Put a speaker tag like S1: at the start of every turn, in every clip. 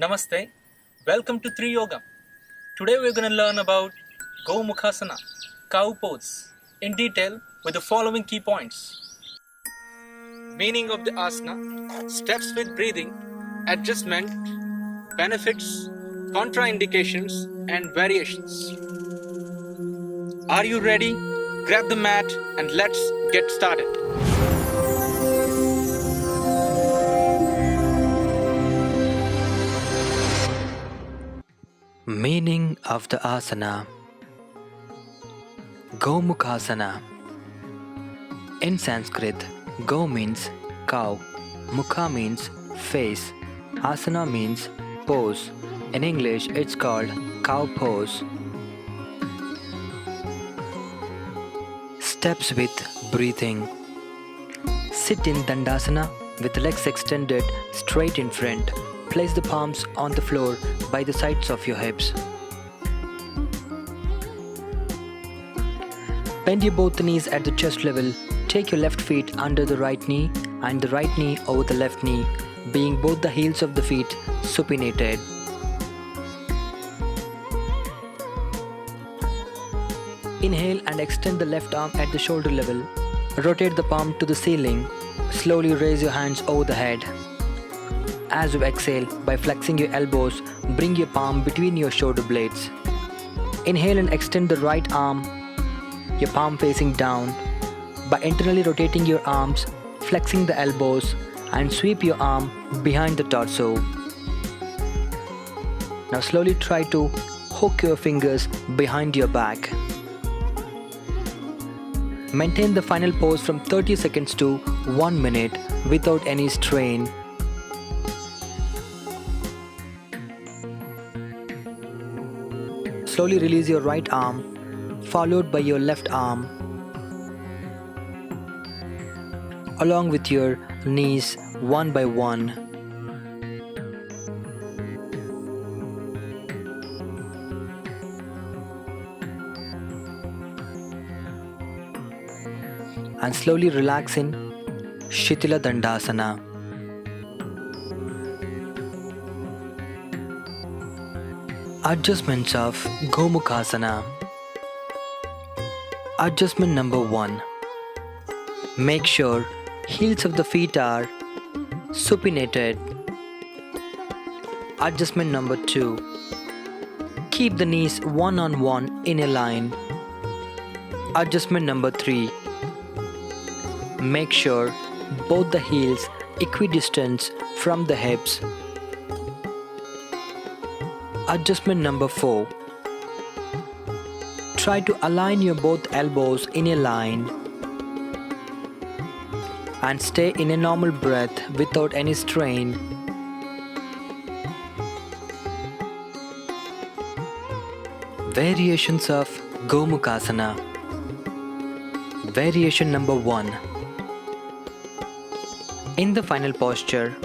S1: Namaste, welcome to Triyogam. Today we're going to learn about Gomukhasana, cow pose, in detail with the following key points. Meaning of the asana, steps with breathing, adjustment, benefits, contraindications, and variations. Are you ready? Grab the mat and let's get started.
S2: Meaning of the asana. Gomukhasana. In Sanskrit, Go means cow, Mukha means face, Asana means pose. In English, it's called cow pose. Steps with breathing. Sit in Dandasana with the legs extended straight in front. Place the palms on the floor by the sides of your hips. Bend your both knees at the chest level. Take your left feet under the right knee and the right knee over the left knee, being both the heels of the feet supinated. Inhale and extend the left arm at the shoulder level. Rotate the palm to the ceiling. Slowly raise your hands over the head. As you exhale, by flexing your elbows, bring your palm between your shoulder blades. Inhale and extend the right arm, your palm facing down. By internally rotating your arms, flexing the elbows, and sweep your arm behind the torso. Now slowly try to hook your fingers behind your back. Maintain the final pose from 30 seconds to 1 minute without any strain. Slowly release your right arm, followed by your left arm, along with your knees one by one. And slowly relax in Shitila Dandasana. Adjustments of Gomukhasana. Adjustment number 1. Make sure heels of the feet are supinated. Adjustment number 2. Keep the knees one on one in a line. Adjustment number 3. Make sure both the heels equidistant from the hips. Adjustment number 4. Try to align your both elbows in a line and stay in a normal breath without any strain. Variations of Gomukhasana. Variation number 1. In the final posture,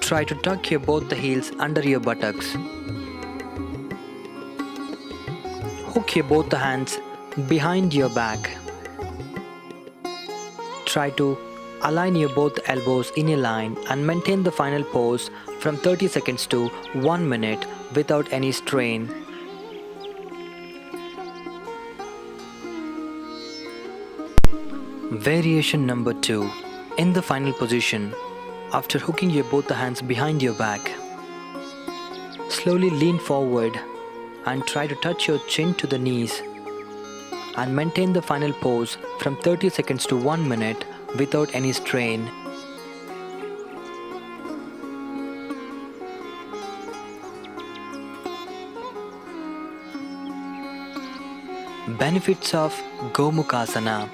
S2: try to tuck your both the heels under your buttocks. Hook your both the hands behind your back. Try to align your both elbows in a line and maintain the final pose from 30 seconds to 1 minute without any strain. Variation number 2. In the final position, after hooking your both the hands behind your back, slowly lean forward and try to touch your chin to the knees and maintain the final pose from 30 seconds to 1 minute without any strain. Benefits of Gomukhasana.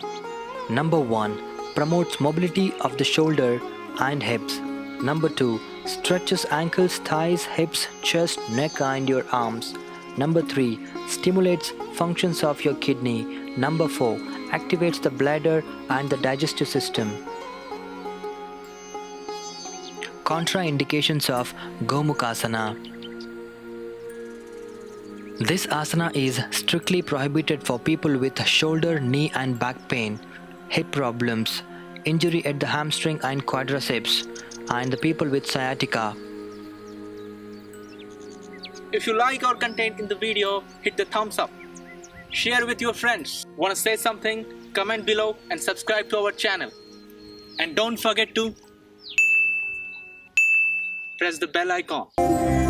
S2: Number 1. Promotes mobility of the shoulder and hips. Number 2. Stretches ankles, thighs, hips, chest, neck and your arms. Number 3. Stimulates functions of your kidney. Number 4. Activates the bladder and the digestive system. Contraindications of Gomukhasana. This asana is strictly prohibited for people with shoulder, knee and back pain, hip problems, injury at the hamstring and quadriceps, and the people with sciatica.
S1: If you like our content in the video, hit the thumbs up. Share with your friends. Want to say something? Comment below and subscribe to our channel. And don't forget to press the bell icon.